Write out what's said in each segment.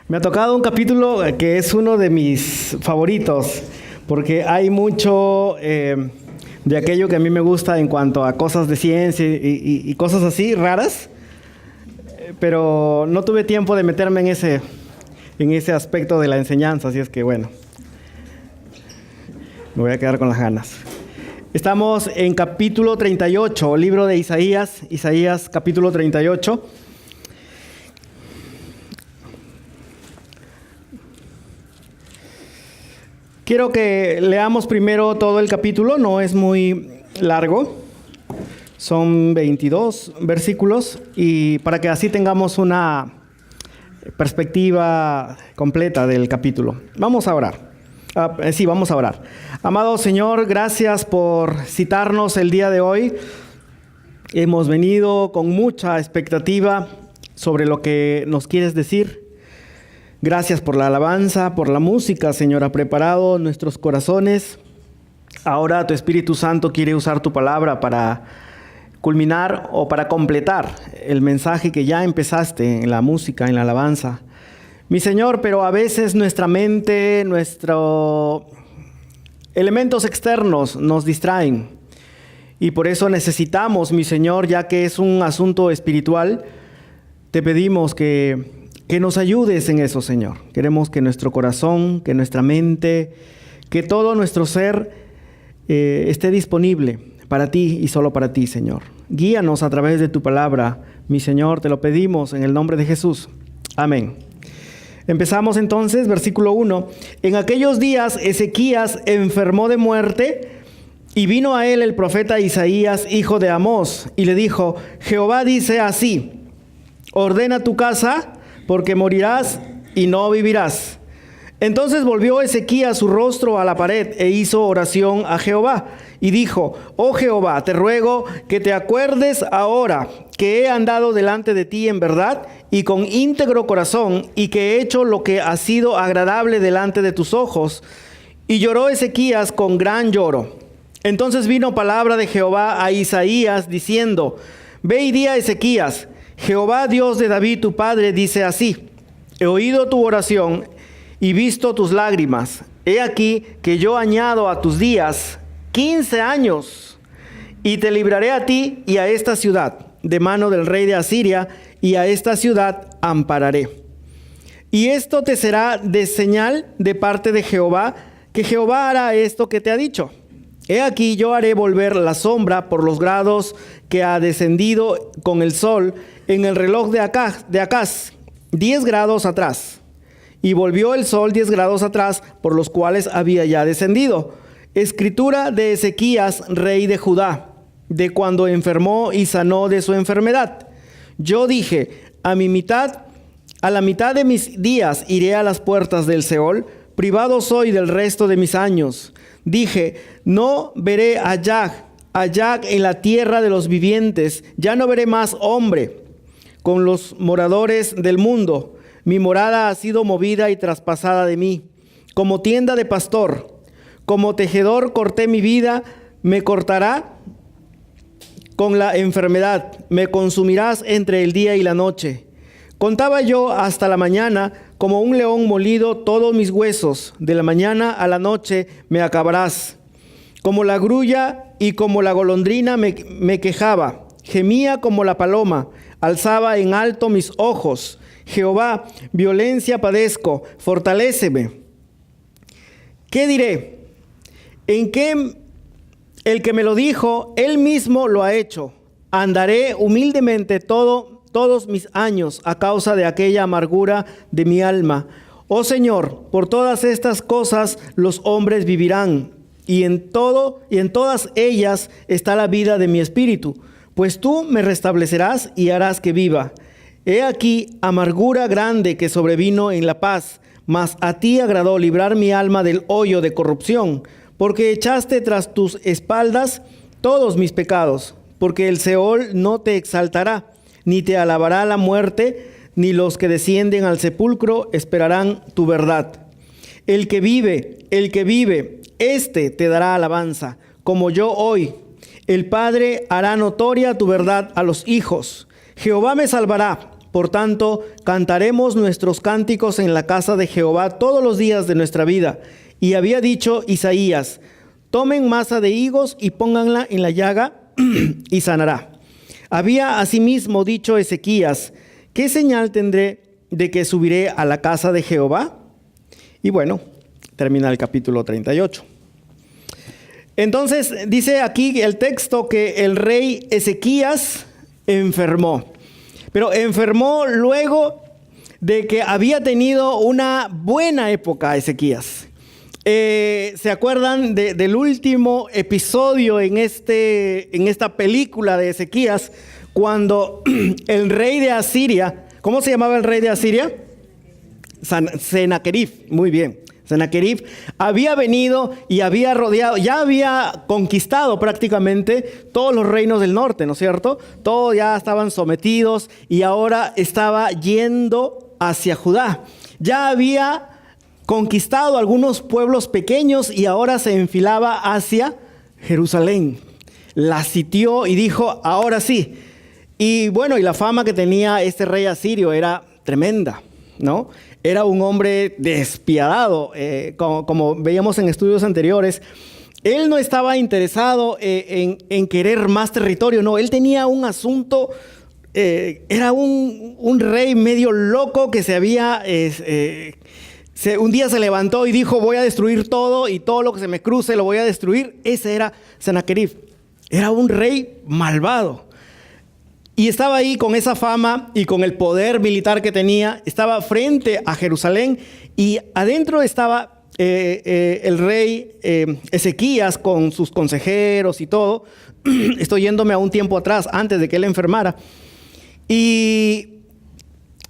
Me ha tocado un capítulo que es uno de mis favoritos, porque hay mucho de aquello que a mí me gusta en cuanto a cosas de ciencia y cosas así raras, pero no tuve tiempo de meterme en ese aspecto de la enseñanza, así es que bueno, me voy a quedar con las ganas. Estamos en capítulo 38, libro de Isaías capítulo 38. Quiero que leamos primero todo el capítulo, no es muy largo, son 22 versículos y para que así tengamos una perspectiva completa del capítulo. Vamos a orar. Vamos a orar. Amado Señor, gracias por citarnos el día de hoy. Hemos venido con mucha expectativa sobre lo que nos quieres decir. Gracias por la alabanza, por la música, Señor, ha preparado nuestros corazones. Ahora tu Espíritu Santo quiere usar tu palabra para culminar o para completar el mensaje que ya empezaste en la música, en la alabanza. Mi Señor, pero a veces nuestra mente, nuestros elementos externos nos distraen. Y por eso necesitamos, mi Señor, ya que es un asunto espiritual, te pedimos que nos ayudes en eso, Señor. Queremos que nuestro corazón, que nuestra mente, que todo nuestro ser esté disponible para ti y solo para ti, Señor. Guíanos a través de tu palabra, mi Señor, te lo pedimos en el nombre de Jesús. Amén. Empezamos entonces, versículo 1. En aquellos días Ezequías enfermó de muerte y vino a él el profeta Isaías, hijo de Amós, y le dijo: Jehová dice así: ordena tu casa, porque morirás y no vivirás. Entonces volvió Ezequías su rostro a la pared e hizo oración a Jehová y dijo: oh Jehová, te ruego que te acuerdes ahora que he andado delante de ti en verdad y con íntegro corazón, y que he hecho lo que ha sido agradable delante de tus ojos. Y lloró Ezequías con gran lloro. Entonces vino palabra de Jehová a Isaías diciendo: ve y di a Ezequías: Jehová Dios de David tu padre dice así: he oído tu oración y visto tus lágrimas. He aquí que yo añado a tus días 15 años, y te libraré a ti y a esta ciudad de mano del rey de Asiria, y a esta ciudad ampararé. Y esto te será de señal de parte de Jehová, que Jehová hará esto que te ha dicho. He aquí yo haré volver la sombra por los grados que ha descendido con el sol en el reloj de Acaz, 10 grados atrás. Y volvió el sol 10 grados atrás, por los cuales había ya descendido. Escritura de Ezequías, rey de Judá, de cuando enfermó y sanó de su enfermedad. Yo dije: a la mitad de mis días iré a las puertas del Seol, privado soy del resto de mis años. Dije: no veré a Yag en la tierra de los vivientes, ya no veré más hombre con los moradores del mundo. Mi morada ha sido movida y traspasada de mí, como tienda de pastor. Como tejedor corté mi vida, me cortará con la enfermedad, me consumirás entre el día y la noche. Contaba yo hasta la mañana, como un león molido todos mis huesos, de la mañana a la noche me acabarás. Como la grulla y como la golondrina me quejaba, gemía como la paloma, alzaba en alto mis ojos. Jehová, violencia padezco, fortaléceme. ¿Qué diré? ¿En qué el que me lo dijo, él mismo lo ha hecho? Andaré humildemente todos mis años a causa de aquella amargura de mi alma. Oh Señor, por todas estas cosas los hombres vivirán, y en todas ellas está la vida de mi espíritu, pues tú me restablecerás y harás que viva. He aquí amargura grande que sobrevino en la paz, mas a ti agradó librar mi alma del hoyo de corrupción, porque echaste tras tus espaldas todos mis pecados, porque el Seol no te exaltará, ni te alabará la muerte, ni los que descienden al sepulcro esperarán tu verdad. El que vive, éste te dará alabanza, como yo hoy. El Padre hará notoria tu verdad a los hijos. Jehová me salvará, Por tanto, cantaremos nuestros cánticos en la casa de Jehová todos los días de nuestra vida. Y había dicho Isaías: tomen masa de higos y pónganla en la llaga y sanará. Había asimismo dicho Ezequías: ¿qué señal tendré de que subiré a la casa de Jehová? Y bueno, termina el capítulo 38. Entonces dice aquí el texto que el rey Ezequías enfermó. Pero enfermó luego de que había tenido una buena época Ezequías. ¿Se acuerdan del último episodio en esta película de Ezequías? Cuando el rey de Asiria, ¿cómo se llamaba el rey de Asiria? Sennacherib, muy bien. Sennacherib había venido y había rodeado, ya había conquistado prácticamente todos los reinos del norte, ¿no es cierto? Todos ya estaban sometidos y ahora estaba yendo hacia Judá. Ya había conquistado algunos pueblos pequeños y ahora se enfilaba hacia Jerusalén. La sitió y dijo: ahora sí. Y bueno, y la fama que tenía este rey asirio era tremenda, ¿no? Era un hombre despiadado, como veíamos en estudios anteriores. Él no estaba interesado en querer más territorio, no. Él tenía un asunto, era un rey medio loco que un día se levantó y dijo: voy a destruir todo y todo lo que se me cruce lo voy a destruir. Ese era Sennacherib. Era un rey malvado. Y estaba ahí con esa fama y con el poder militar que tenía. Estaba frente a Jerusalén y adentro estaba el rey Ezequías con sus consejeros y todo. Estoy yéndome a un tiempo atrás, antes de que él enfermara. Y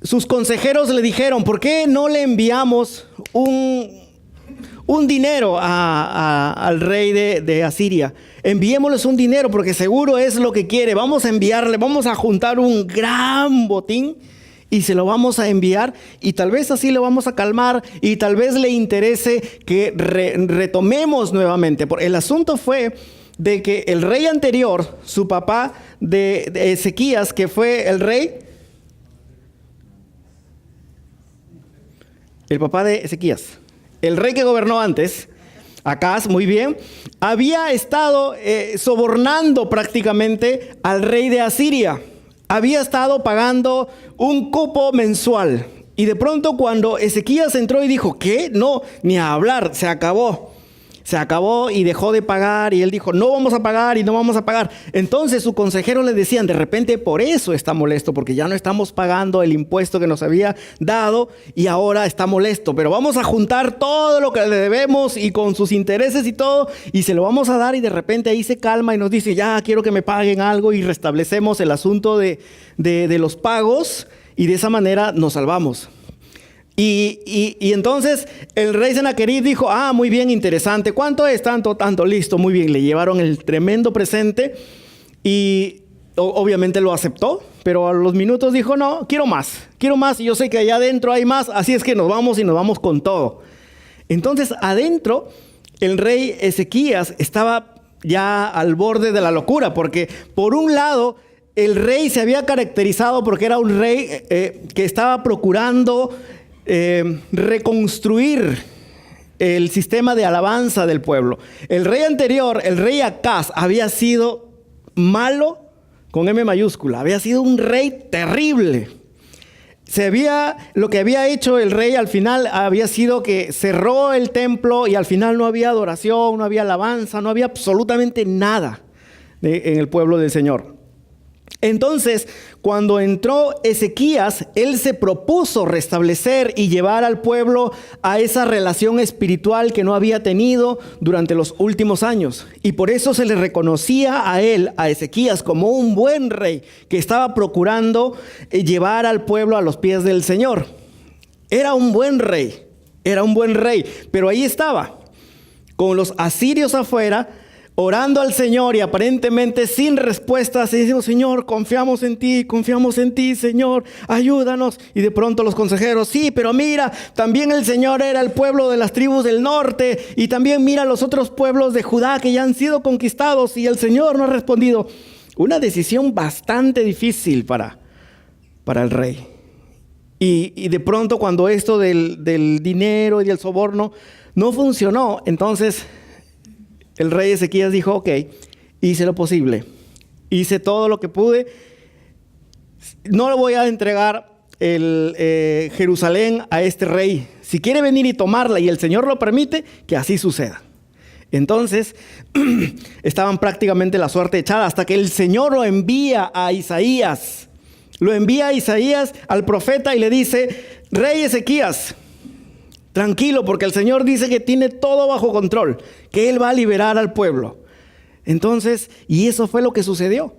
sus consejeros le dijeron: ¿por qué no le enviamos un dinero al rey de Asiria? Enviémosles un dinero porque seguro es lo que quiere. Vamos a enviarle, vamos a juntar un gran botín y se lo vamos a enviar y tal vez así lo vamos a calmar y tal vez le interese que retomemos nuevamente. El asunto fue de que el rey anterior, su papá de Ezequías, que fue el papá de Ezequías, el rey que gobernó antes, Acaz, muy bien, había estado sobornando prácticamente al rey de Asiria. Había estado pagando un cupo mensual. Y de pronto cuando Ezequías entró y dijo: ¿qué? No, ni a hablar, se acabó. Se acabó y dejó de pagar y él dijo: no vamos a pagar y no vamos a pagar. Entonces sus consejeros le decían: de repente por eso está molesto, porque ya no estamos pagando el impuesto que nos había dado y ahora está molesto. Pero vamos a juntar todo lo que le debemos y con sus intereses y todo y se lo vamos a dar. Y de repente ahí se calma y nos dice: ya quiero que me paguen algo, y restablecemos el asunto de los pagos y de esa manera nos salvamos. Y entonces el rey Sennacherib dijo: muy bien, interesante. ¿Cuánto es? Tanto, listo, muy bien. Le llevaron el tremendo presente y obviamente lo aceptó, pero a los minutos dijo: no, quiero más y yo sé que allá adentro hay más, así es que nos vamos con todo. Entonces adentro el rey Ezequías estaba ya al borde de la locura, porque por un lado el rey se había caracterizado porque era un rey que estaba procurando reconstruir el sistema de alabanza del pueblo. El rey anterior, el rey Acaz, había sido malo con M mayúscula, había sido un rey terrible. Lo que había hecho el rey al final había sido que cerró el templo y al final no había adoración, no había alabanza, no había absolutamente nada en el pueblo del Señor. Entonces, cuando entró Ezequías, él se propuso restablecer y llevar al pueblo a esa relación espiritual que no había tenido durante los últimos años. Y por eso se le reconocía a él, a Ezequías, como un buen rey que estaba procurando llevar al pueblo a los pies del Señor. Era un buen rey, pero ahí estaba, con los asirios afuera, orando al Señor y aparentemente sin respuestas, y diciendo: Señor, confiamos en ti, Señor, ayúdanos. Y de pronto los consejeros: sí, pero mira, también el Señor era el pueblo de las tribus del norte, y también mira los otros pueblos de Judá que ya han sido conquistados, y el Señor no ha respondido. Una decisión bastante difícil para el rey. Y de pronto cuando esto del dinero y del soborno no funcionó, entonces el rey Ezequías dijo, ok, hice lo posible, hice todo lo que pude, no le voy a entregar Jerusalén a este rey. Si quiere venir y tomarla y el Señor lo permite, que así suceda. Entonces, estaban prácticamente la suerte echada hasta que el Señor lo envía a Isaías. Lo envía a Isaías al profeta y le dice, rey Ezequías, tranquilo, porque el Señor dice que tiene todo bajo control, que Él va a liberar al pueblo. Entonces, y eso fue lo que sucedió.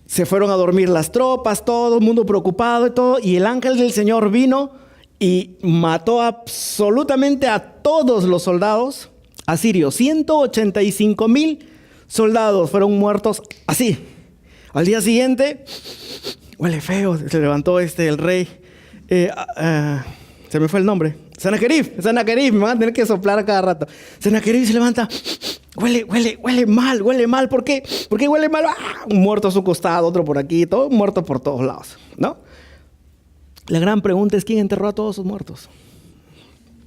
Se fueron a dormir las tropas, todo el mundo preocupado y todo, y el ángel del Señor vino y mató absolutamente a todos los soldados asirios. 185,000 soldados fueron muertos así. Al día siguiente, huele feo, se levantó el rey, se me fue el nombre, Sennacherib, me van a tener que soplar a cada rato. Sennacherib se levanta, huele mal, ¿por qué? ¿Por qué huele mal? Un muerto a su costado, otro por aquí, todo muerto por todos lados, ¿no? La gran pregunta es, ¿quién enterró a todos sus muertos?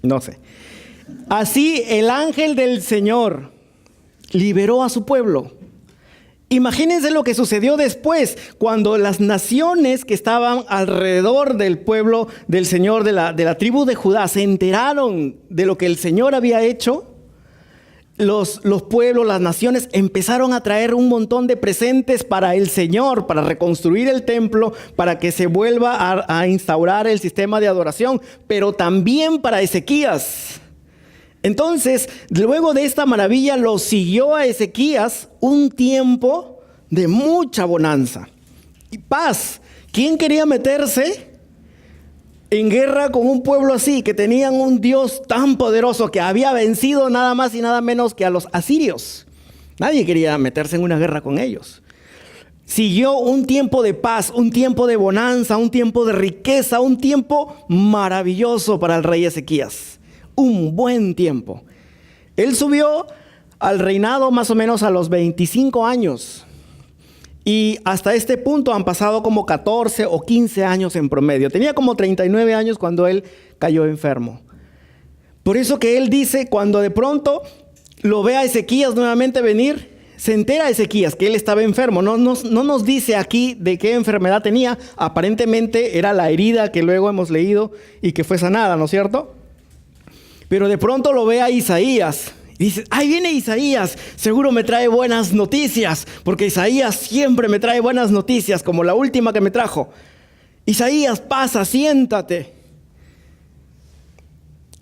No sé. Así el ángel del Señor liberó a su pueblo. Imagínense lo que sucedió después, cuando las naciones que estaban alrededor del pueblo del Señor, de la tribu de Judá, se enteraron de lo que el Señor había hecho. Los pueblos, las naciones empezaron a traer un montón de presentes para el Señor, para reconstruir el templo, para que se vuelva a instaurar el sistema de adoración, pero también para Ezequías. Entonces, luego de esta maravilla, lo siguió a Ezequías un tiempo de mucha bonanza y paz. ¿Quién quería meterse en guerra con un pueblo así, que tenían un Dios tan poderoso que había vencido nada más y nada menos que a los asirios? Nadie quería meterse en una guerra con ellos. Siguió un tiempo de paz, un tiempo de bonanza, un tiempo de riqueza, un tiempo maravilloso para el rey Ezequías. Un buen tiempo. Él subió al reinado más o menos a los 25 años. Y hasta este punto han pasado como 14 o 15 años en promedio. Tenía como 39 años cuando él cayó enfermo. Por eso que él dice, cuando de pronto lo ve a Ezequías nuevamente venir, se entera Ezequías que él estaba enfermo. No nos dice aquí de qué enfermedad tenía. Aparentemente era la herida que luego hemos leído y que fue sanada, ¿no es cierto? Pero de pronto lo ve a Isaías. Y dice, ahí viene Isaías, seguro me trae buenas noticias, porque Isaías siempre me trae buenas noticias, como la última que me trajo. Isaías, pasa, siéntate.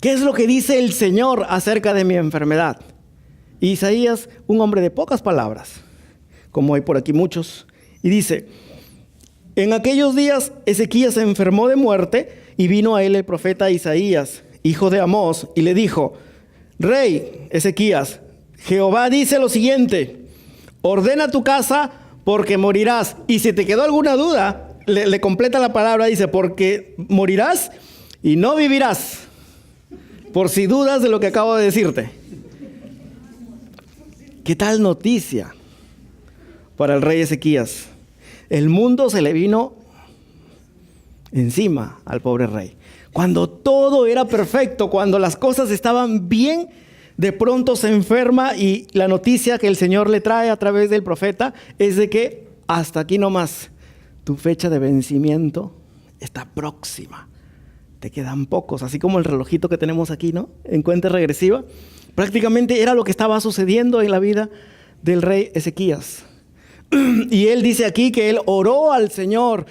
¿Qué es lo que dice el Señor acerca de mi enfermedad? Isaías, un hombre de pocas palabras, como hay por aquí muchos, y dice, en aquellos días Ezequías se enfermó de muerte y vino a él el profeta Isaías, hijo de Amós, y le dijo, rey Ezequías, Jehová dice lo siguiente, ordena tu casa porque morirás. Y si te quedó alguna duda, le completa la palabra, dice, porque morirás y no vivirás, por si dudas de lo que acabo de decirte. ¿Qué tal noticia para el rey Ezequías? El mundo se le vino encima al pobre rey. Cuando todo era perfecto, cuando las cosas estaban bien, de pronto se enferma y la noticia que el Señor le trae a través del profeta es de que hasta aquí nomás, tu fecha de vencimiento está próxima. Te quedan pocos, así como el relojito que tenemos aquí, ¿no? En cuenta regresiva. Prácticamente era lo que estaba sucediendo en la vida del rey Ezequías. Y él dice aquí que él oró al Señor.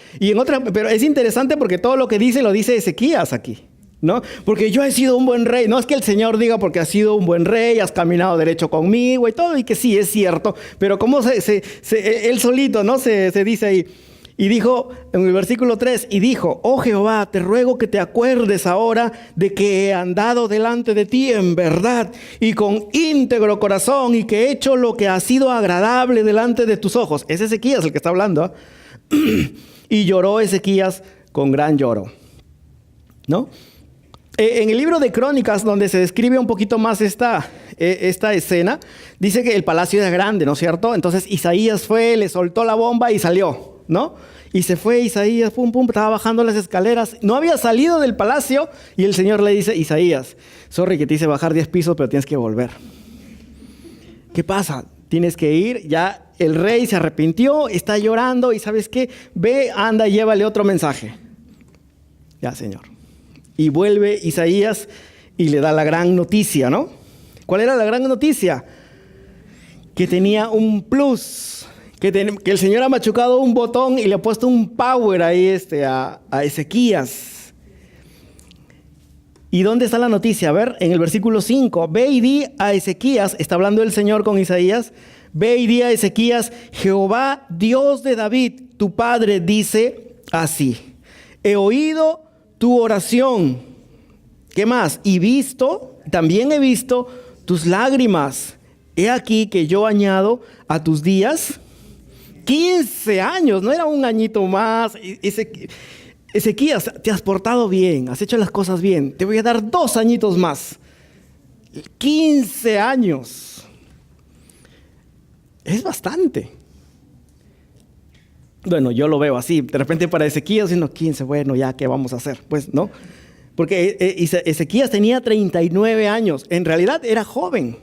Pero es interesante porque todo lo que dice lo dice Ezequías aquí, ¿no? Porque yo he sido un buen rey. No es que el Señor diga porque has sido un buen rey, has caminado derecho conmigo y todo, y que sí, es cierto. Pero como él solito, ¿no? Se dice ahí. Y dijo en el versículo 3, y dijo, oh Jehová, te ruego que te acuerdes ahora de que he andado delante de ti en verdad y con íntegro corazón y que he hecho lo que ha sido agradable delante de tus ojos. Es Ezequías el que está hablando, ¿eh? Y lloró Ezequías con gran lloro, ¿no? En el libro de Crónicas, donde se describe un poquito más esta escena, dice que el palacio era grande, ¿no es cierto? Entonces Isaías fue, le soltó la bomba y salió. ¿no? Y se fue Isaías, pum, pum, estaba bajando las escaleras. No había salido del palacio y el Señor le dice, Isaías, sorry que te hice bajar 10 pisos, pero tienes que volver. ¿Qué pasa? Tienes que ir, ya el rey se arrepintió, está llorando y ¿sabes qué? Ve, anda, llévale otro mensaje. Ya, Señor. Y vuelve Isaías y le da la gran noticia, ¿no? ¿Cuál era la gran noticia? Que tenía un plus, que el Señor ha machucado un botón y le ha puesto un power ahí a Ezequías. ¿Y dónde está la noticia? A ver, en el versículo 5, ve y di a Ezequías, está hablando el Señor con Isaías, ve y di a Ezequías, Jehová, Dios de David, tu padre, dice así, he oído tu oración. ¿Qué más? También he visto tus lágrimas. He aquí que yo añado a tus días 15 años, no era un añito más. Ezequías, te has portado bien, has hecho las cosas bien. Te voy a dar 2 añitos más. 15 años. Es bastante. Bueno, yo lo veo así. De repente para Ezequías, 15, bueno, ya, ¿qué vamos a hacer? Pues, ¿no? Porque Ezequías tenía 39 años. En realidad era joven.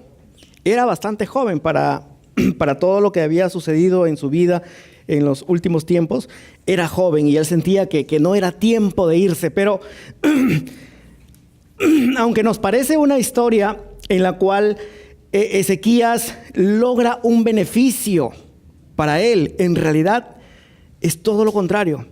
Era bastante joven para todo lo que había sucedido en su vida en los últimos tiempos. Era joven y él sentía que no era tiempo de irse. Pero aunque nos parece una historia en la cual Ezequías logra un beneficio para él, en realidad es todo lo contrario.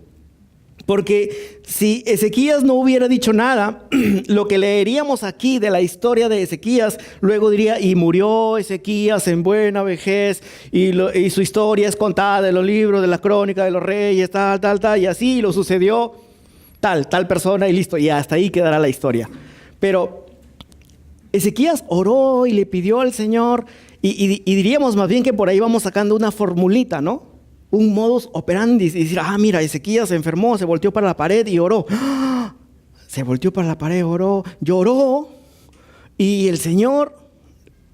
Porque si Ezequías no hubiera dicho nada, lo que leeríamos aquí de la historia de Ezequías, luego diría, y murió Ezequías en buena vejez, y su historia es contada de los libros, de la crónica de los reyes, tal, y así lo sucedió tal persona, y listo, y hasta ahí quedará la historia. Pero Ezequías oró y le pidió al Señor, y diríamos más bien que por ahí vamos sacando una formulita, ¿no? Un modus operandi, y decir, mira, Ezequías se enfermó, se volteó para la pared y oró. Se volteó para la pared, oró, lloró, y el Señor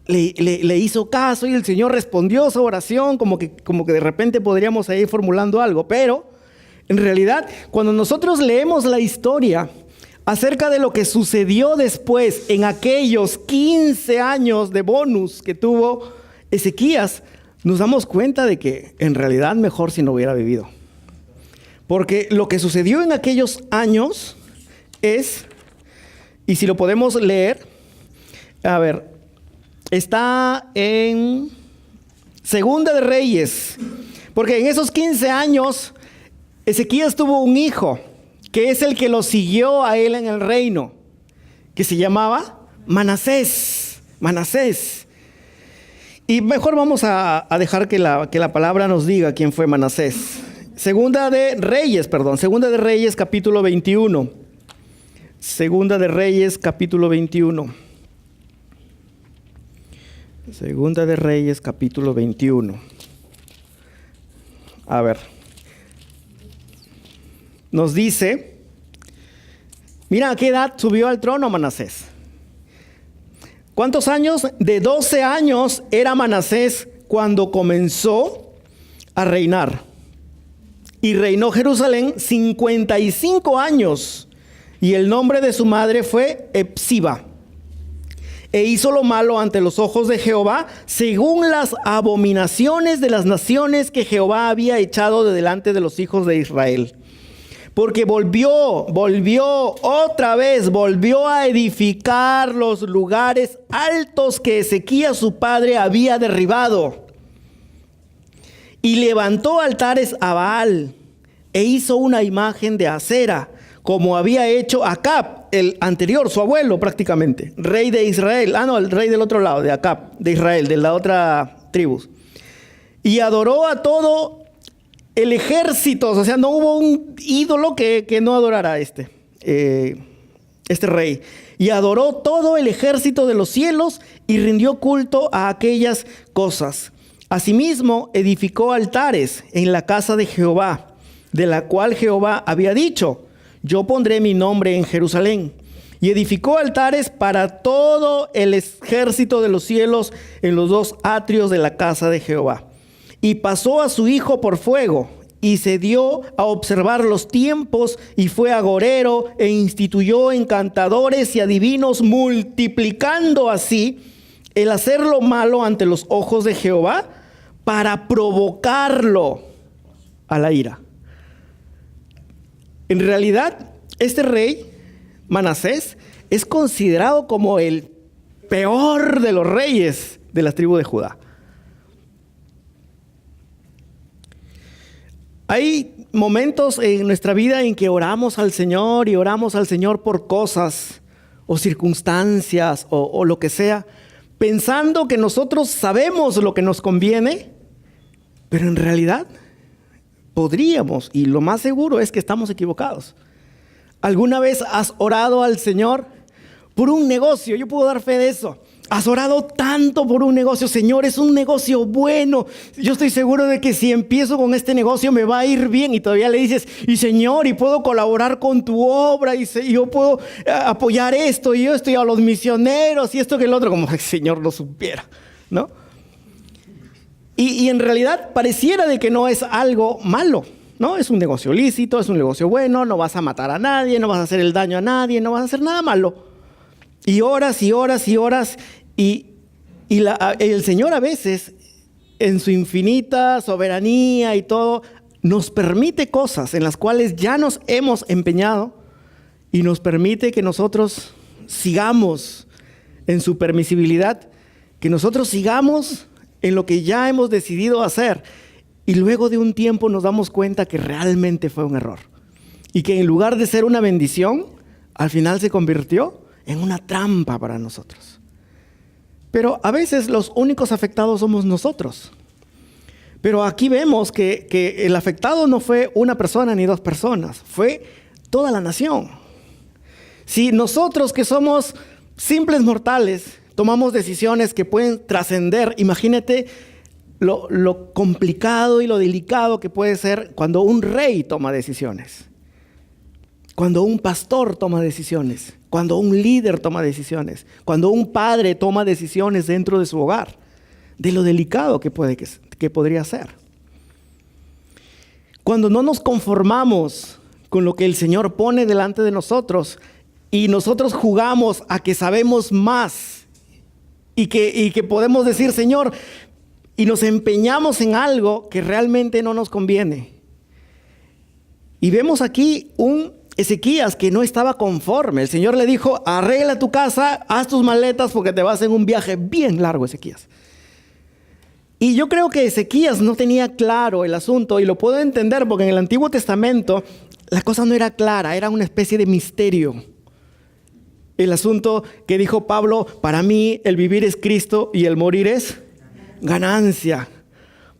le hizo caso, y el Señor respondió su oración, como que de repente podríamos ir formulando algo. Pero, en realidad, cuando nosotros leemos la historia acerca de lo que sucedió después, en aquellos 15 años de bonus que tuvo Ezequías, nos damos cuenta de que en realidad mejor si no hubiera vivido. Porque lo que sucedió en aquellos años es, y si lo podemos leer, a ver, está en Segunda de Reyes. Porque en esos 15 años, Ezequías tuvo un hijo, que es el que lo siguió a él en el reino, que se llamaba Manasés. Y mejor vamos a dejar que la palabra nos diga quién fue Manasés. Segunda de Reyes, capítulo 21. Segunda de Reyes, capítulo 21. Segunda de Reyes, capítulo 21. A ver. Nos dice, mira a qué edad subió al trono Manasés. ¿Cuántos años? De 12 años era Manasés cuando comenzó a reinar. Y reinó Jerusalén 55 años. Y el nombre de su madre fue Epsiba. E hizo lo malo ante los ojos de Jehová, según las abominaciones de las naciones que Jehová había echado de delante de los hijos de Israel. Porque volvió a edificar los lugares altos que Ezequías su padre había derribado. Y levantó altares a Baal e hizo una imagen de acera, como había hecho Acab, el anterior, su abuelo prácticamente, rey de Israel. El rey del otro lado, de Acab, de Israel, de la otra tribu. Y adoró a todo el ejército, o sea, no hubo un ídolo que no adorara este rey. Y adoró todo el ejército de los cielos y rindió culto a aquellas cosas. Asimismo, edificó altares en la casa de Jehová, de la cual Jehová había dicho, yo pondré mi nombre en Jerusalén. Y edificó altares para todo el ejército de los cielos en los 2 atrios de la casa de Jehová. Y pasó a su hijo por fuego y se dio a observar los tiempos y fue agorero e instituyó encantadores y adivinos, multiplicando así el hacer lo malo ante los ojos de Jehová para provocarlo a la ira. En realidad, este rey, Manasés, es considerado como el peor de los reyes de la tribu de Judá. Hay momentos en nuestra vida en que oramos al Señor y oramos al Señor por cosas o circunstancias o lo que sea, pensando que nosotros sabemos lo que nos conviene, pero en realidad podríamos, y lo más seguro es que estamos equivocados. ¿Alguna vez has orado al Señor por un negocio? Yo puedo dar fe de eso. Has orado tanto por un negocio. Señor, es un negocio bueno. Yo estoy seguro de que si empiezo con este negocio me va a ir bien. Y todavía le dices, y Señor, y puedo colaborar con tu obra, y yo puedo apoyar esto y esto, y a los misioneros, y esto que el otro, como el Señor lo supiera, ¿no? Y en realidad pareciera de que no es algo malo, ¿no? Es un negocio lícito, es un negocio bueno, no vas a matar a nadie, no vas a hacer el daño a nadie, no vas a hacer nada malo. Y horas y horas y horas, y el Señor a veces, en su infinita soberanía y todo, nos permite cosas en las cuales ya nos hemos empeñado y nos permite que nosotros sigamos en su permisibilidad, que nosotros sigamos en lo que ya hemos decidido hacer, y luego de un tiempo nos damos cuenta que realmente fue un error y que en lugar de ser una bendición, al final se convirtió en una trampa para nosotros. Pero a veces los únicos afectados somos nosotros. Pero aquí vemos que el afectado no fue una persona ni dos personas, fue toda la nación. Si nosotros, que somos simples mortales, tomamos decisiones que pueden trascender, imagínate lo complicado y lo delicado que puede ser cuando un rey toma decisiones, cuando un pastor toma decisiones, cuando un líder toma decisiones, cuando un padre toma decisiones dentro de su hogar, de lo delicado que podría ser. Cuando no nos conformamos con lo que el Señor pone delante de nosotros y nosotros jugamos a que sabemos más y que podemos decir, Señor, y nos empeñamos en algo que realmente no nos conviene. Y vemos aquí un Ezequías que no estaba conforme. El Señor le dijo, arregla tu casa, haz tus maletas porque te vas en un viaje bien largo, Ezequías. Y yo creo que Ezequías no tenía claro el asunto, y lo puedo entender porque en el Antiguo Testamento la cosa no era clara, era una especie de misterio. El asunto que dijo Pablo, para mí el vivir es Cristo y el morir es ganancia.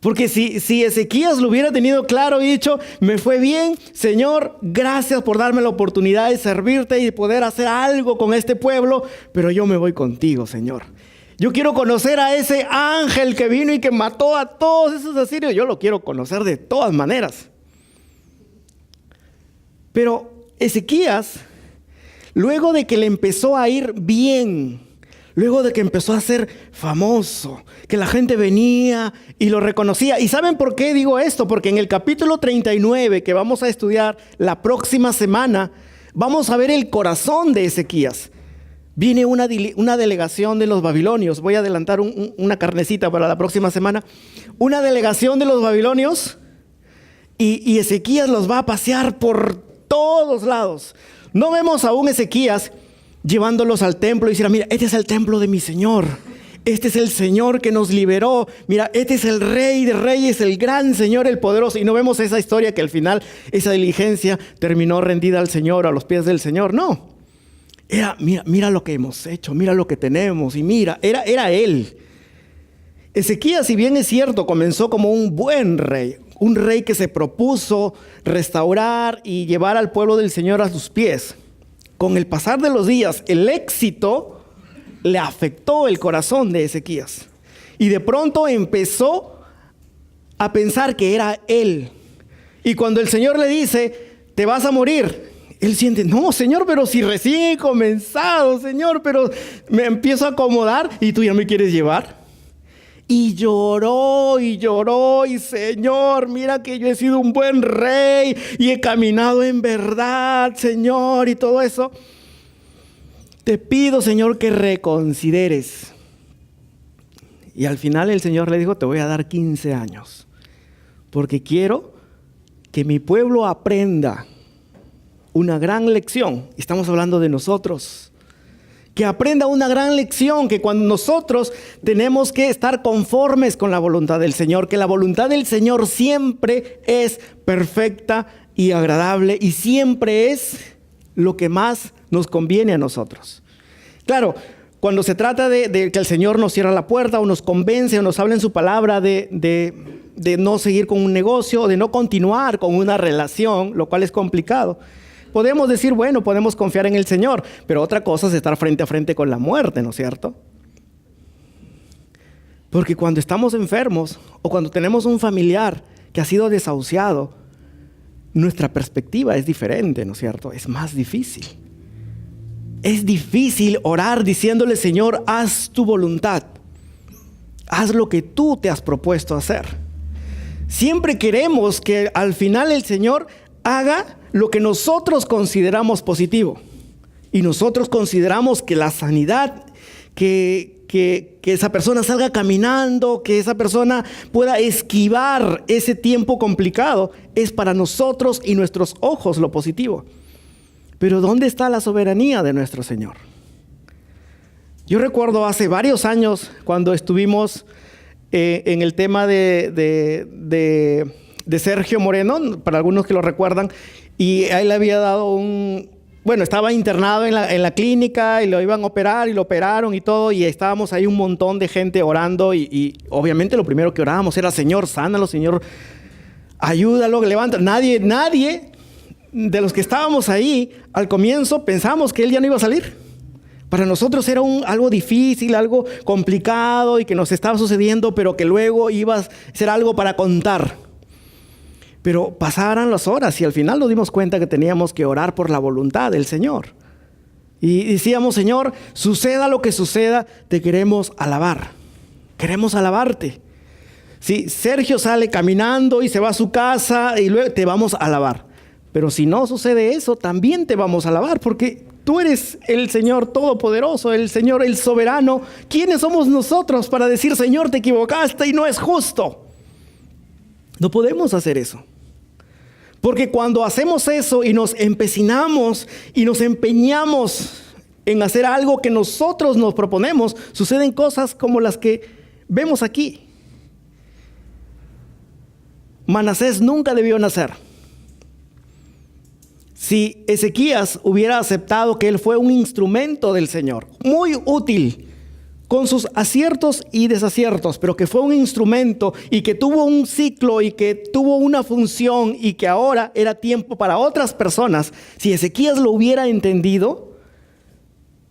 Porque si Ezequías lo hubiera tenido claro y dicho, me fue bien, Señor, gracias por darme la oportunidad de servirte y de poder hacer algo con este pueblo, pero yo me voy contigo, Señor. Yo quiero conocer a ese ángel que vino y que mató a todos esos asirios. Yo lo quiero conocer de todas maneras. Pero Ezequías, luego de que le empezó a ir bien, luego de que empezó a ser famoso, que la gente venía y lo reconocía. ¿Y saben por qué digo esto? Porque en el capítulo 39, que vamos a estudiar la próxima semana, vamos a ver el corazón de Ezequías. Viene una delegación de los babilonios. Voy a adelantar una carnecita para la próxima semana. Una delegación de los babilonios, y Ezequías los va a pasear por todos lados. No vemos a un Ezequías llevándolos al templo y decir, mira, este es el templo de mi Señor. Este es el Señor que nos liberó. Mira, este es el Rey de Reyes, el gran Señor, el poderoso. Y no vemos esa historia que al final esa diligencia terminó rendida al Señor, a los pies del Señor. No. Era, mira lo que hemos hecho, mira lo que tenemos. Y mira, era Él. Ezequías, si bien es cierto, comenzó como un buen rey. Un rey que se propuso restaurar y llevar al pueblo del Señor a sus pies. Con el pasar de los días, el éxito le afectó el corazón de Ezequías. Y de pronto empezó a pensar que era él. Y cuando el Señor le dice, te vas a morir, él siente, no, Señor, pero si recién he comenzado, Señor, pero me empiezo a acomodar y tú ya me quieres llevar. Y lloró, y Señor, mira que yo he sido un buen rey y he caminado en verdad, Señor, y todo eso. Te pido, Señor, que reconsideres. Y al final el Señor le dijo, te voy a dar 15 años, porque quiero que mi pueblo aprenda una gran lección. Estamos hablando de nosotros. Que aprenda una gran lección, que cuando nosotros tenemos que estar conformes con la voluntad del Señor, que la voluntad del Señor siempre es perfecta y agradable y siempre es lo que más nos conviene a nosotros. Claro, cuando se trata de que el Señor nos cierra la puerta o nos convence o nos habla en su palabra de no seguir con un negocio o de no continuar con una relación, lo cual es complicado. Podemos decir, bueno, podemos confiar en el Señor, pero otra cosa es estar frente a frente con la muerte, ¿no es cierto? Porque cuando estamos enfermos o cuando tenemos un familiar que ha sido desahuciado, nuestra perspectiva es diferente, ¿no es cierto? Es más difícil. Es difícil orar diciéndole, Señor, haz tu voluntad. Haz lo que tú te has propuesto hacer. Siempre queremos que al final el Señor haga lo que nosotros consideramos positivo. Y nosotros consideramos que la sanidad, que esa persona salga caminando, que esa persona pueda esquivar ese tiempo complicado, es para nosotros y nuestros ojos lo positivo. Pero ¿dónde está la soberanía de nuestro Señor? Yo recuerdo hace varios años cuando estuvimos en el tema de Sergio Moreno, para algunos que lo recuerdan, y a él le había dado estaba internado en la clínica y lo iban a operar y lo operaron y todo, y estábamos ahí un montón de gente orando y obviamente lo primero que orábamos era, Señor, sánalo, Señor, ayúdalo, levanta. Nadie de los que estábamos ahí al comienzo pensamos que él ya no iba a salir. Para nosotros era algo difícil, algo complicado y que nos estaba sucediendo, pero que luego iba a ser algo para contar. Pero pasaron las horas y al final nos dimos cuenta que teníamos que orar por la voluntad del Señor. Y decíamos, Señor, suceda lo que suceda, te queremos alabar. Queremos alabarte. Si Sergio sale caminando y se va a su casa y luego te vamos a alabar. Pero si no sucede eso, también te vamos a alabar porque tú eres el Señor Todopoderoso, el Señor, el Soberano. ¿Quiénes somos nosotros para decir, Señor, te equivocaste y no es justo? No podemos hacer eso. Porque cuando hacemos eso y nos empecinamos y nos empeñamos en hacer algo que nosotros nos proponemos, suceden cosas como las que vemos aquí. Manasés nunca debió nacer. Si Ezequías hubiera aceptado que él fue un instrumento del Señor, muy útil, con sus aciertos y desaciertos, pero que fue un instrumento y que tuvo un ciclo y que tuvo una función y que ahora era tiempo para otras personas, si Ezequías lo hubiera entendido,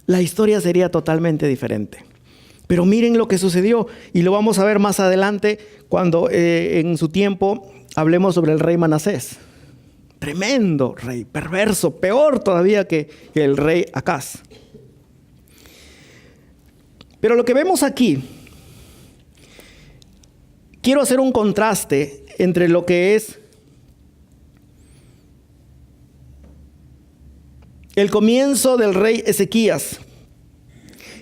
la historia sería totalmente diferente. Pero miren lo que sucedió y lo vamos a ver más adelante cuando en su tiempo hablemos sobre el rey Manasés. Tremendo rey, perverso, peor todavía que el rey Acaz. Pero lo que vemos aquí, quiero hacer un contraste entre lo que es el comienzo del rey Ezequías.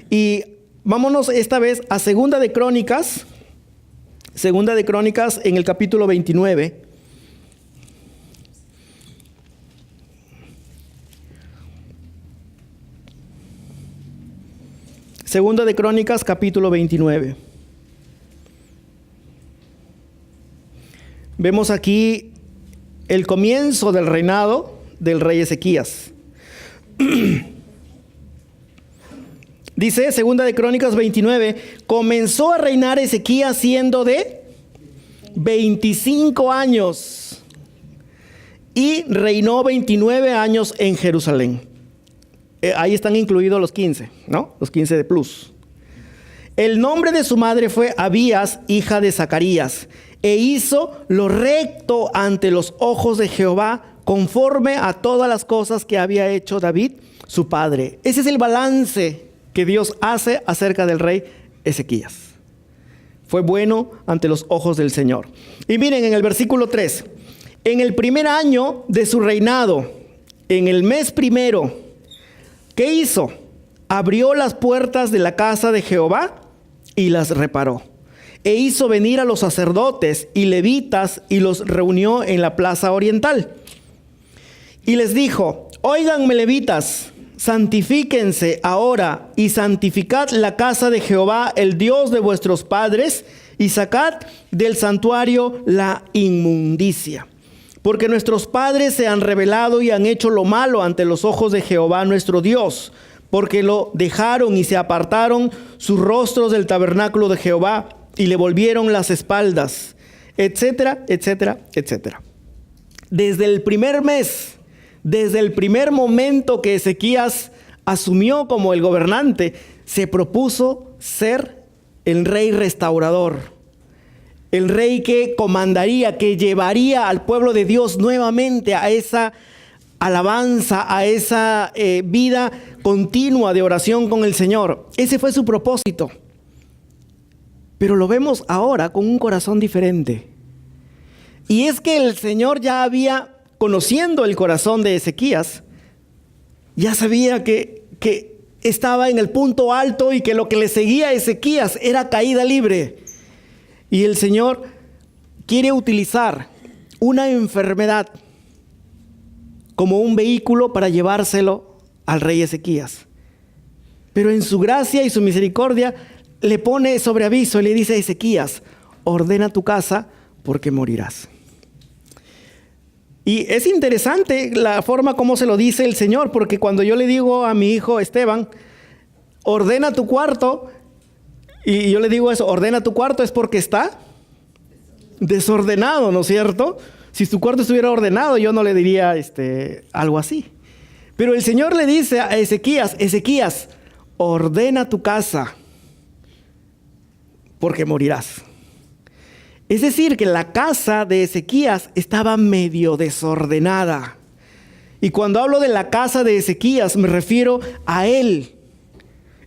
Y vámonos esta vez a Segunda de Crónicas en el capítulo 29. Segunda de Crónicas, capítulo 29. Vemos aquí el comienzo del reinado del rey Ezequías. Dice, Segunda de Crónicas 29, comenzó a reinar Ezequías siendo de 25 años y reinó 29 años en Jerusalén. Ahí están incluidos los 15, ¿no? Los 15 de plus. El nombre de su madre fue Abías, hija de Zacarías, e hizo lo recto ante los ojos de Jehová, conforme a todas las cosas que había hecho David, su padre. Ese es el balance que Dios hace acerca del rey Ezequías. Fue bueno ante los ojos del Señor. Y miren en el versículo 3. En el primer año de su reinado, en el mes primero, ¿qué hizo? Abrió las puertas de la casa de Jehová y las reparó. E hizo venir a los sacerdotes y levitas y los reunió en la plaza oriental. Y les dijo: óiganme, levitas, santifíquense ahora y santificad la casa de Jehová, el Dios de vuestros padres, y sacad del santuario la inmundicia. Porque nuestros padres se han rebelado y han hecho lo malo ante los ojos de Jehová nuestro Dios, porque lo dejaron y se apartaron sus rostros del tabernáculo de Jehová y le volvieron las espaldas, etcétera, etcétera, etcétera. Desde el primer mes, desde el primer momento que Ezequías asumió como el gobernante, se propuso ser el rey restaurador, el rey que comandaría, que llevaría al pueblo de Dios nuevamente a esa alabanza, a esa vida continua de oración con el Señor. Ese fue su propósito. Pero lo vemos ahora con un corazón diferente. Y es que el Señor ya había, conociendo el corazón de Ezequías, ya sabía que estaba en el punto alto y que lo que le seguía a Ezequías era caída libre. Y el Señor quiere utilizar una enfermedad como un vehículo para llevárselo al rey Ezequías. Pero en su gracia y su misericordia le pone sobre aviso y le dice a Ezequías: ordena tu casa porque morirás. Y es interesante la forma como se lo dice el Señor, porque cuando yo le digo a mi hijo Esteban: ordena tu cuarto, y yo le digo eso, ordena tu cuarto, es porque está desordenado, ¿no es cierto? Si tu cuarto estuviera ordenado, yo no le diría algo así. Pero el Señor le dice a Ezequías: Ezequías, ordena tu casa porque morirás. Es decir, que la casa de Ezequías estaba medio desordenada. Y cuando hablo de la casa de Ezequías, me refiero a él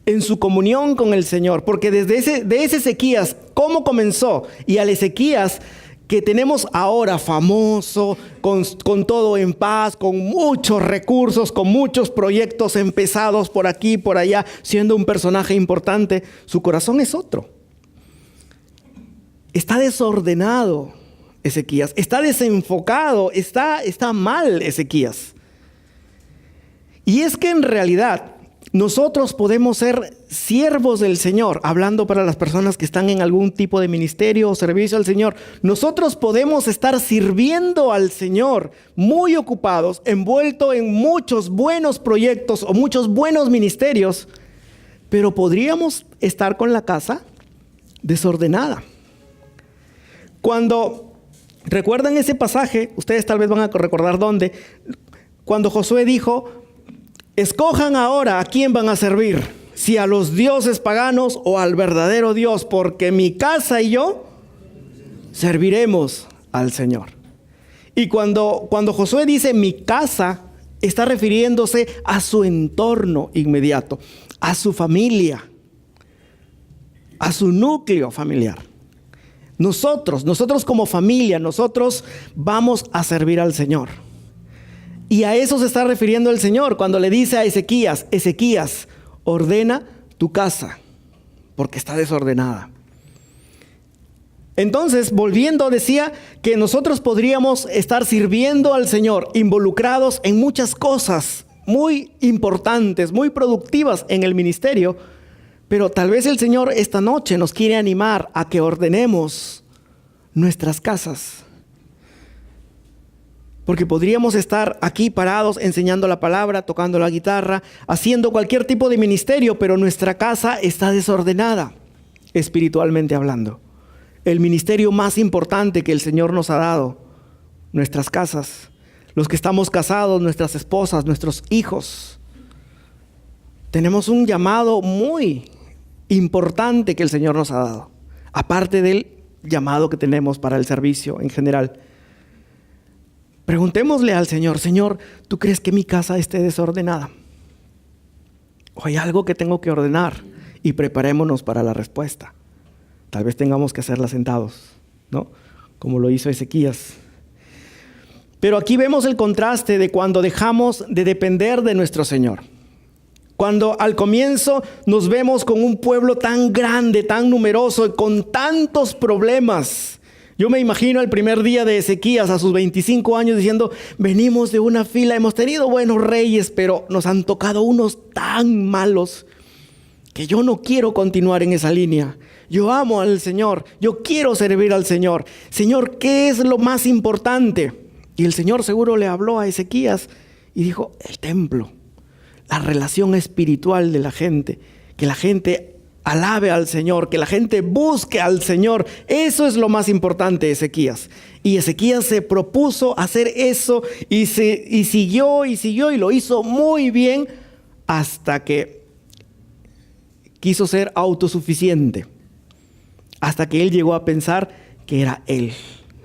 en su comunión con el Señor. Porque desde ese Ezequías, ¿cómo comenzó? Y al Ezequías que tenemos ahora, famoso, con todo en paz, con muchos recursos, con muchos proyectos empezados por aquí y por allá, siendo un personaje importante, su corazón es otro. Está desordenado Ezequías, está desenfocado, está mal Ezequías. Y es que en realidad nosotros podemos ser siervos del Señor, hablando para las personas que están en algún tipo de ministerio o servicio al Señor. Nosotros podemos estar sirviendo al Señor, muy ocupados, envueltos en muchos buenos proyectos o muchos buenos ministerios, pero podríamos estar con la casa desordenada. Cuando recuerdan ese pasaje, ustedes tal vez van a recordar dónde, cuando Josué dijo: escojan ahora a quién van a servir, si a los dioses paganos o al verdadero Dios, porque mi casa y yo serviremos al Señor. Y cuando Josué dice mi casa, está refiriéndose a su entorno inmediato, a su familia, a su núcleo familiar. Nosotros como familia, nosotros vamos a servir al Señor. Y a eso se está refiriendo el Señor cuando le dice a Ezequías: Ezequías, ordena tu casa, porque está desordenada. Entonces, volviendo, decía que nosotros podríamos estar sirviendo al Señor, involucrados en muchas cosas muy importantes, muy productivas en el ministerio, pero tal vez el Señor esta noche nos quiere animar a que ordenemos nuestras casas. Porque podríamos estar aquí parados enseñando la palabra, tocando la guitarra, haciendo cualquier tipo de ministerio, pero nuestra casa está desordenada, espiritualmente hablando. El ministerio más importante que el Señor nos ha dado, nuestras casas, los que estamos casados, nuestras esposas, nuestros hijos. Tenemos un llamado muy importante que el Señor nos ha dado, aparte del llamado que tenemos para el servicio en general. Preguntémosle al Señor: Señor, ¿tú crees que mi casa esté desordenada? ¿O hay algo que tengo que ordenar? Y preparémonos para la respuesta. Tal vez tengamos que hacerla sentados, ¿no? Como lo hizo Ezequías. Pero aquí vemos el contraste de cuando dejamos de depender de nuestro Señor. Cuando al comienzo nos vemos con un pueblo tan grande, tan numeroso, y con tantos problemas. Yo me imagino el primer día de Ezequías a sus 25 años diciendo, venimos de una fila, hemos tenido buenos reyes, pero nos han tocado unos tan malos que yo no quiero continuar en esa línea. Yo amo al Señor, yo quiero servir al Señor. Señor, ¿qué es lo más importante? Y el Señor seguro le habló a Ezequías y dijo, el templo, la relación espiritual de la gente, que la gente alabe al Señor, que la gente busque al Señor. Eso es lo más importante, Ezequías. Y Ezequías se propuso hacer eso y siguió y lo hizo muy bien hasta que quiso ser autosuficiente. Hasta que él llegó a pensar que era él.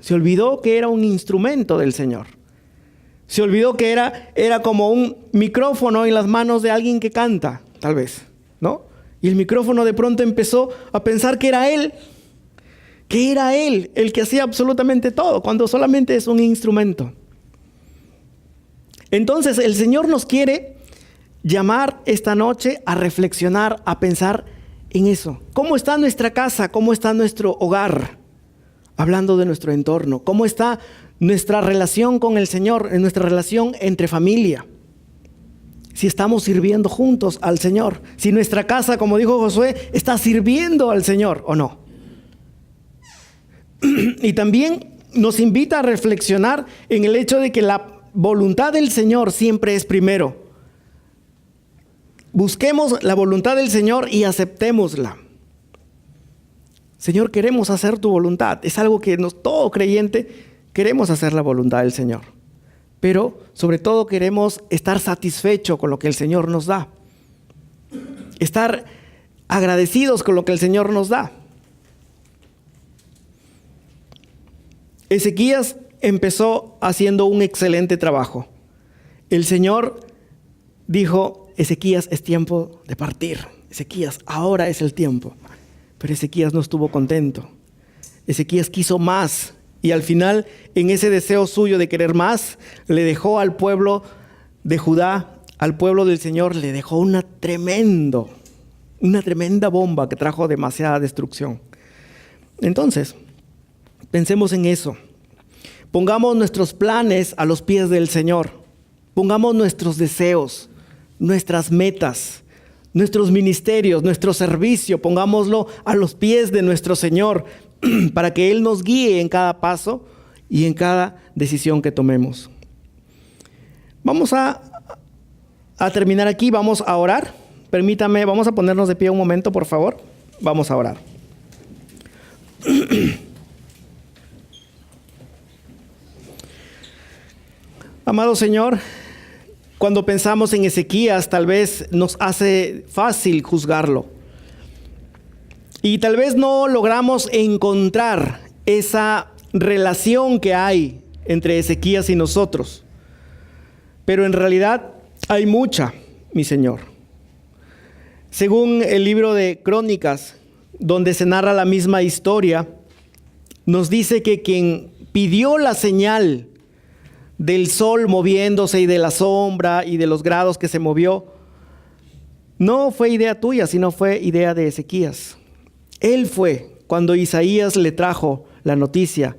Se olvidó que era un instrumento del Señor. Se olvidó que era como un micrófono en las manos de alguien que canta, tal vez, ¿no? Y el micrófono de pronto empezó a pensar que era él el que hacía absolutamente todo, cuando solamente es un instrumento. Entonces el Señor nos quiere llamar esta noche a reflexionar, a pensar en eso. ¿Cómo está nuestra casa? ¿Cómo está nuestro hogar? Hablando de nuestro entorno. ¿Cómo está nuestra relación con el Señor, en nuestra relación entre familia? Si estamos sirviendo juntos al Señor. Si nuestra casa, como dijo Josué, está sirviendo al Señor o no. Y también nos invita a reflexionar en el hecho de que la voluntad del Señor siempre es primero. Busquemos la voluntad del Señor y aceptémosla. Señor, queremos hacer tu voluntad. Es algo que todo creyente queremos hacer, la voluntad del Señor. Pero sobre todo queremos estar satisfechos con lo que el Señor nos da. Estar agradecidos con lo que el Señor nos da. Ezequías empezó haciendo un excelente trabajo. El Señor dijo, Ezequías, es tiempo de partir. Ezequías, ahora es el tiempo. Pero Ezequías no estuvo contento. Ezequías quiso más. Y al final, en ese deseo suyo de querer más, le dejó al pueblo de Judá, al pueblo del Señor, le dejó una tremenda bomba que trajo demasiada destrucción. Entonces, pensemos en eso. Pongamos nuestros planes a los pies del Señor. Pongamos nuestros deseos, nuestras metas, nuestros ministerios, nuestro servicio, pongámoslo a los pies de nuestro Señor para que Él nos guíe en cada paso y en cada decisión que tomemos. Vamos a terminar aquí, vamos a orar. Permítame, vamos a ponernos de pie un momento, por favor. Vamos a orar. Amado Señor, cuando pensamos en Ezequías, tal vez nos hace fácil juzgarlo. Y tal vez no logramos encontrar esa relación que hay entre Ezequías y nosotros. Pero en realidad hay mucha, mi Señor. Según el libro de Crónicas, donde se narra la misma historia, nos dice que quien pidió la señal del sol moviéndose y de la sombra y de los grados que se movió, no fue idea tuya, sino fue idea de Ezequías. Él fue cuando Isaías le trajo la noticia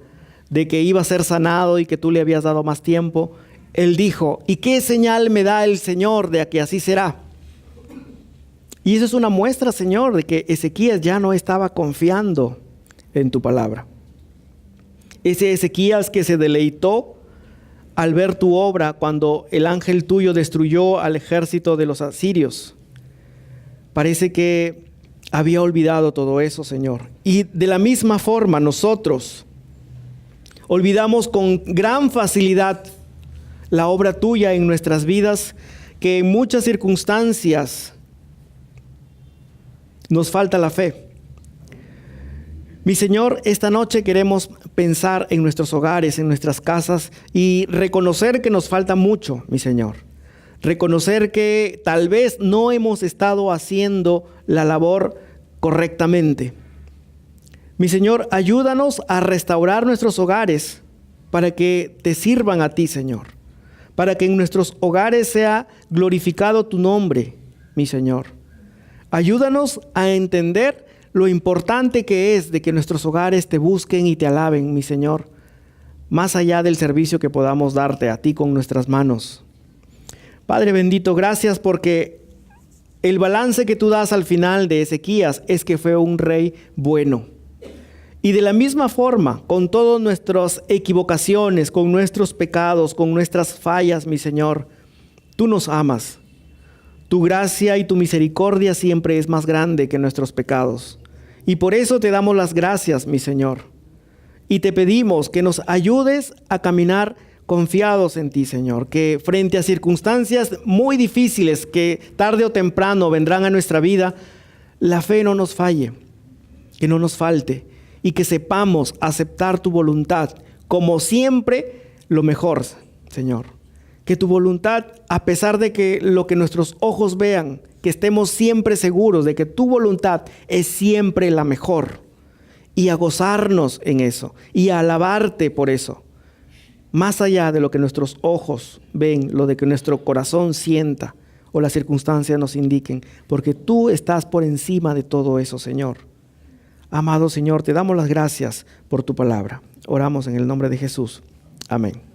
de que iba a ser sanado y que tú le habías dado más tiempo. Él dijo, ¿y qué señal me da el Señor de que así será? Y eso es una muestra, Señor, de que Ezequías ya no estaba confiando en tu palabra. Ese Ezequías que se deleitó al ver tu obra cuando el ángel tuyo destruyó al ejército de los asirios. Parece que había olvidado todo eso, Señor. Y de la misma forma nosotros olvidamos con gran facilidad la obra tuya en nuestras vidas, que en muchas circunstancias nos falta la fe. Mi Señor, esta noche queremos pensar en nuestros hogares, en nuestras casas y reconocer que nos falta mucho, mi Señor. Reconocer que tal vez no hemos estado haciendo la labor correctamente. Mi Señor, ayúdanos a restaurar nuestros hogares para que te sirvan a ti, Señor. Para que en nuestros hogares sea glorificado tu nombre, mi Señor. Ayúdanos a entender lo importante que es de que nuestros hogares te busquen y te alaben, mi Señor, más allá del servicio que podamos darte a ti con nuestras manos. Padre bendito, gracias porque el balance que tú das al final de Ezequías es que fue un rey bueno. Y de la misma forma, con todas nuestras equivocaciones, con nuestros pecados, con nuestras fallas, mi Señor, tú nos amas. Tu gracia y tu misericordia siempre es más grande que nuestros pecados. Y por eso te damos las gracias, mi Señor. Y te pedimos que nos ayudes a caminar confiados en ti, Señor. Que frente a circunstancias muy difíciles que tarde o temprano vendrán a nuestra vida, la fe no nos falle, que no nos falte. Y que sepamos aceptar tu voluntad como siempre lo mejor, Señor. Que tu voluntad, a pesar de que lo que nuestros ojos vean, que estemos siempre seguros de que tu voluntad es siempre la mejor. Y a gozarnos en eso y a alabarte por eso. Más allá de lo que nuestros ojos ven, lo de que nuestro corazón sienta o las circunstancias nos indiquen. Porque tú estás por encima de todo eso, Señor. Amado Señor, te damos las gracias por tu palabra. Oramos en el nombre de Jesús. Amén.